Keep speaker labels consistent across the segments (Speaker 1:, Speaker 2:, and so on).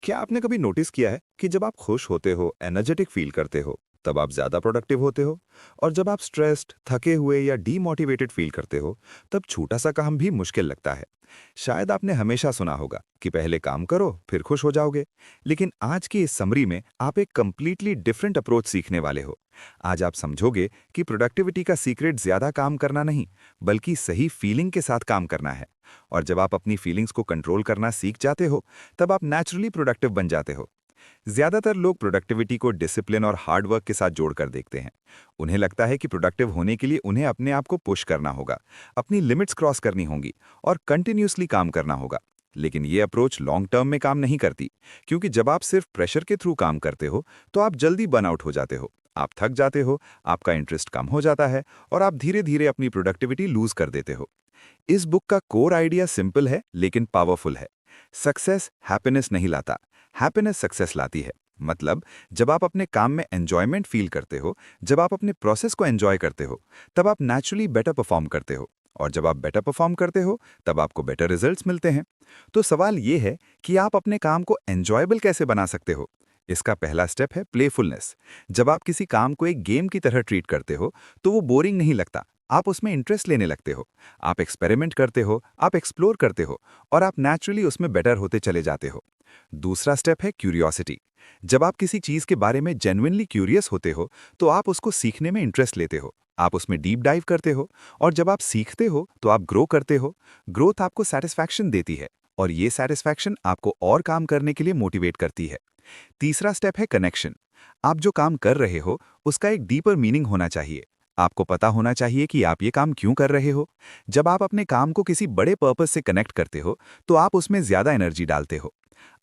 Speaker 1: क्या आपने कभी नोटिस किया है कि जब आप खुश होते हो, एनर्जेटिक फील करते हो, तब आप ज्यादा प्रोडक्टिव होते हो? और जब आप स्ट्रेस्ड, थके हुए या डीमोटिवेटेड फील करते हो, तब छोटा सा काम भी मुश्किल लगता है। शायद आपने हमेशा सुना होगा कि पहले काम करो, फिर खुश हो जाओगे। लेकिन आज की इस समरी में आप एक कंप्लीटली डिफरेंट अप्रोच सीखने वाले हो। आज आप समझोगे कि प्रोडक्टिविटी का सीक्रेट ज्यादा काम करना नहीं, बल्कि सही फीलिंग के साथ काम करना है। और जब आप अपनी फीलिंग्स को कंट्रोल करना सीख जाते हो, तब आप नेचुरली प्रोडक्टिव बन जाते हो। ज्यादातर लोग प्रोडक्टिविटी को डिसिप्लिन और हार्ड वर्क के साथ जोड़कर देखते हैं। उन्हें लगता है कि प्रोडक्टिव होने के लिए उन्हें अपने आप को पुश करना होगा, अपनी लिमिट्स क्रॉस करनी होंगी और कंटिन्यूसली काम करना होगा। लेकिन ये अप्रोच लॉन्ग टर्म में काम नहीं करती, क्योंकि जब आप सिर्फ प्रेशर के थ्रू काम करते हो, तो आप जल्दी बर्नआउट हो जाते हो। आप थक जाते हो, आपका इंटरेस्ट कम हो जाता है और आप धीरे धीरे अपनी प्रोडक्टिविटी लूज कर देते हो। इस बुक का कोर आइडिया सिंपल है लेकिन पावरफुल है। सक्सेस हैप्पीनेस नहीं लाता, हैप्पीनेस सक्सेस लाती है। मतलब, जब आप अपने काम में एंजॉयमेंट फील करते हो, जब आप अपने प्रोसेस को एंजॉय करते हो, तब आप नेचुरली बेटर परफॉर्म करते हो। और जब आप बेटर परफॉर्म करते हो, तब आपको बेटर रिजल्ट्स मिलते हैं। तो सवाल ये है कि आप अपने काम को एंजॉयबल कैसे बना सकते हो? इसका पहला स्टेप है प्लेफुलनेस। जब आप किसी काम को एक गेम की तरह ट्रीट करते हो, तो वो बोरिंग नहीं लगता। आप उसमें इंटरेस्ट लेने लगते हो। आप एक्सपेरिमेंट करते हो, आप एक्सप्लोर करते हो और आप नेचुरली उसमें बेटर होते चले जाते हो। दूसरा स्टेप है क्यूरियोसिटी। जब आप किसी चीज के बारे में जेन्युइनली क्यूरियस होते हो, तो आप उसको सीखने में इंटरेस्ट लेते हो। आप उसमें डीप डाइव करते हो और जब आप सीखते हो तो आप ग्रो करते हो। ग्रोथ आपको सेटिस्फैक्शन देती है और ये सेटिस्फैक्शन आपको और काम करने के लिए मोटिवेट करती है। तीसरा स्टेप है कनेक्शन। आप जो काम कर रहे हो, उसका एक डीपर मीनिंग होना चाहिए। आपको पता होना चाहिए कि आप ये काम क्यों कर रहे हो। जब आप अपने काम को किसी बड़े पर्पस से कनेक्ट करते हो, तो आप उसमें ज्यादा एनर्जी डालते हो।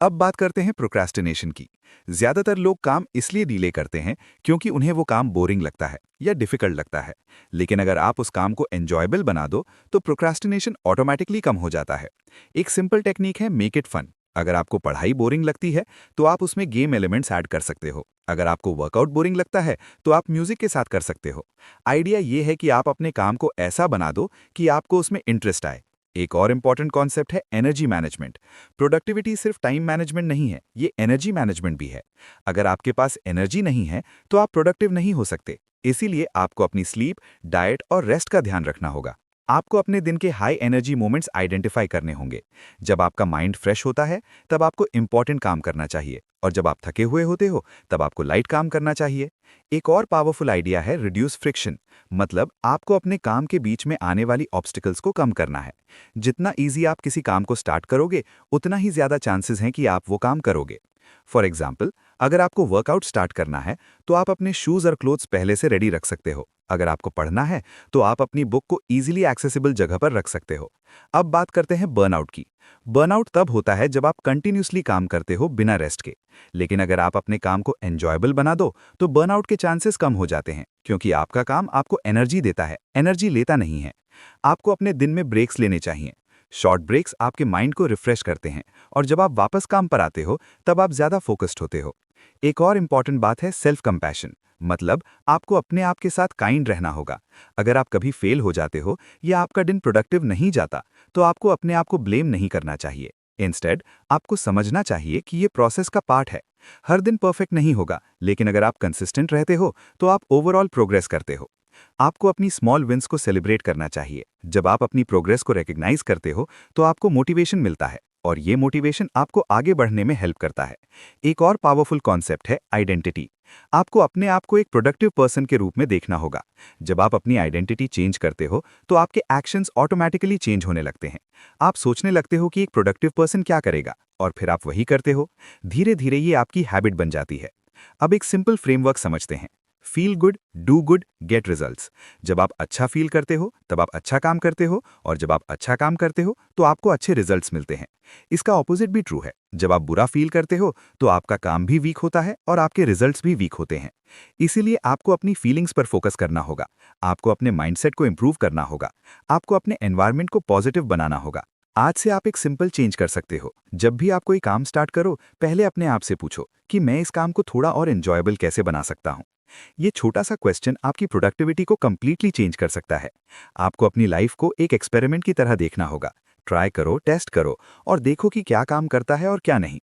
Speaker 1: अब बात करते हैं प्रोक्रेस्टिनेशन की। ज्यादातर लोग काम इसलिए डिले करते हैं क्योंकि उन्हें वो काम बोरिंग लगता है या डिफिकल्ट लगता है। लेकिन अगर आप उस काम को एंजॉयबल बना दो, तो प्रोक्रेस्टिनेशन ऑटोमेटिकली कम हो जाता है। एक सिंपल टेक्निक है मेक इट फन। अगर आपको पढ़ाई बोरिंग लगती है, तो आप उसमें गेम एलिमेंट्स ऐड कर सकते हो। अगर आपको वर्कआउट बोरिंग लगता है, तो आप म्यूजिक के साथ कर सकते हो। आइडिया ये है कि आप अपने काम को ऐसा बना दो कि आपको उसमें इंटरेस्ट आए। एक और इंपॉर्टेंट कॉन्सेप्ट है एनर्जी मैनेजमेंट। प्रोडक्टिविटी सिर्फ टाइम मैनेजमेंट नहीं है, ये एनर्जी मैनेजमेंट भी है। अगर आपके पास एनर्जी नहीं है, तो आप प्रोडक्टिव नहीं हो सकते। इसीलिए आपको अपनी स्लीप, डाइट और रेस्ट का ध्यान रखना होगा। आपको अपने दिन के हाई एनर्जी मोमेंट्स आइडेंटिफाई करने होंगे। जब आपका माइंड फ्रेश होता है, तब आपको इंपॉर्टेंट काम करना चाहिए और जब आप थके हुए होते हो, तब आपको लाइट काम करना चाहिए। एक और पावरफुल आइडिया है रिड्यूस फ्रिक्शन। मतलब, आपको अपने काम के बीच में आने वाली ऑब्स्टिकल्स को कम करना है। जितना ईजी आप किसी काम को स्टार्ट करोगे, उतना ही ज्यादा चांसेस हैं कि आप वो काम करोगे। फॉर एग्जाम्पल, अगर आपको वर्कआउट स्टार्ट करना है, तो आप अपने शूज और क्लोथ्स पहले से रेडी रख सकते हो। अगर आपको पढ़ना है, तो आप अपनी बुक को इजीली एक्सेसिबल जगह पर रख सकते हो। अब बात करते हैं बर्नआउट की। बर्नआउट तब होता है जब आप कंटिन्यूसली काम करते हो बिना रेस्ट के। लेकिन अगर आप अपने काम को एंजॉयबल बना दो, तो बर्नआउट के चांसेस कम हो जाते हैं, क्योंकि आपका काम आपको एनर्जी देता है, एनर्जी लेता नहीं है। आपको अपने दिन में ब्रेक्स लेने चाहिए। शॉर्ट ब्रेक्स आपके माइंड को रिफ्रेश करते हैं और जब आप वापस काम पर आते हो, तब आप ज्यादा फोकस्ड होते हो। एक और इंपॉर्टेंट बात है सेल्फ कंपैशन। मतलब, आपको अपने आप के साथ काइंड रहना होगा। अगर आप कभी फेल हो जाते हो या आपका दिन प्रोडक्टिव नहीं जाता, तो आपको अपने आप को ब्लेम नहीं करना चाहिए। इंस्टेड, आपको समझना चाहिए कि ये प्रोसेस का पार्ट है। हर दिन परफेक्ट नहीं होगा, लेकिन अगर आप कंसिस्टेंट रहते हो, तो आप ओवरऑल प्रोग्रेस करते हो। आपको अपनी स्मॉल विंस को सेलिब्रेट करना चाहिए। जब आप अपनी प्रोग्रेस को रिकग्नाइज करते हो, तो आपको मोटिवेशन मिलता है और ये मोटिवेशन आपको आगे बढ़ने में हेल्प करता है। एक और पावरफुल कॉन्सेप्ट है आइडेंटिटी। आपको अपने आप को एक प्रोडक्टिव पर्सन के रूप में देखना होगा। जब आप अपनी आइडेंटिटी चेंज करते हो, तो आपके एक्शंस ऑटोमेटिकली चेंज होने लगते हैं। आप सोचने लगते हो कि एक प्रोडक्टिव पर्सन क्या करेगा, और फिर आप वही करते हो। धीरे धीरे ये आपकी हैबिट बन जाती है। अब एक सिंपल फ्रेमवर्क समझते हैं। Feel good, do good, gate results. जब आप अच्छा फील करते हो, तब आप अच्छा काम करते हो और जब आप अच्छा काम करते हो, तो आपको अच्छे रिजल्ट्स मिलते हैं। इसका ऑपोजिट भी ट्रू है। जब आप बुरा फील करते हो, तो आपका काम भी वीक होता है और आपके रिजल्ट्स भी वीक होते हैं। इसीलिए आपको अपनी फीलिंग्स पर फोकस करना होगा। आपको अपने माइंडसेट को इंप्रूव करना होगा। आपको अपने एनवायरनमेंट को पॉजिटिव बनाना होगा। आज से आप एक सिंपल चेंज कर सकते हो। जब भी आप कोई काम स्टार्ट करो, पहले अपने आप से पूछो कि मैं इस काम को थोड़ा और एंजॉयबल कैसे बना सकता हूँ। ये छोटा सा क्वेश्चन आपकी प्रोडक्टिविटी को कंप्लीटली चेंज कर सकता है। आपको अपनी लाइफ को एक एक्सपेरिमेंट की तरह देखना होगा, ट्राई करो, टेस्ट करो और देखो कि क्या काम करता है और क्या नहीं।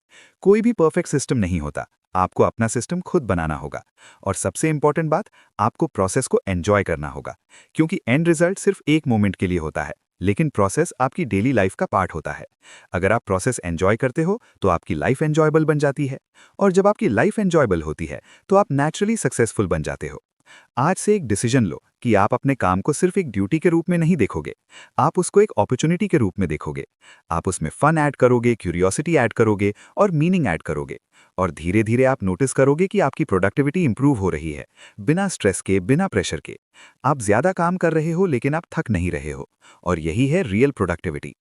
Speaker 1: कोई भी परफेक्ट सिस्टम नहीं होता, आपको अपना सिस्टम खुद बनाना होगा। और सबसे इंपॉर्टेंट बात, आपको प्रोसेस को एंजॉय करना होगा, क्योंकि एंड रिजल्ट सिर्फ एक मोमेंट के लिए होता है, लेकिन प्रोसेस आपकी डेली लाइफ का पार्ट होता है। अगर आप प्रोसेस एंजॉय करते हो तो आपकी लाइफ एंजॉयबल बन जाती है, और जब आपकी लाइफ एंजॉयबल होती है तो आप नेचुरली सक्सेसफुल बन जाते हो। आज से एक डिसीजन लो कि आप अपने काम को सिर्फ एक ड्यूटी के रूप में नहीं देखोगे, आप उसको एक अपॉर्चुनिटी के रूप में देखोगे। आप उसमें फन ऐड करोगे, क्यूरियोसिटी ऐड करोगे और मीनिंग ऐड करोगे। और धीरे धीरे आप नोटिस करोगे कि आपकी प्रोडक्टिविटी इंप्रूव हो रही है, बिना स्ट्रेस के, बिना प्रेशर के। आप ज्यादा काम कर रहे हो लेकिन आप थक नहीं रहे हो, और यही है रियल प्रोडक्टिविटी।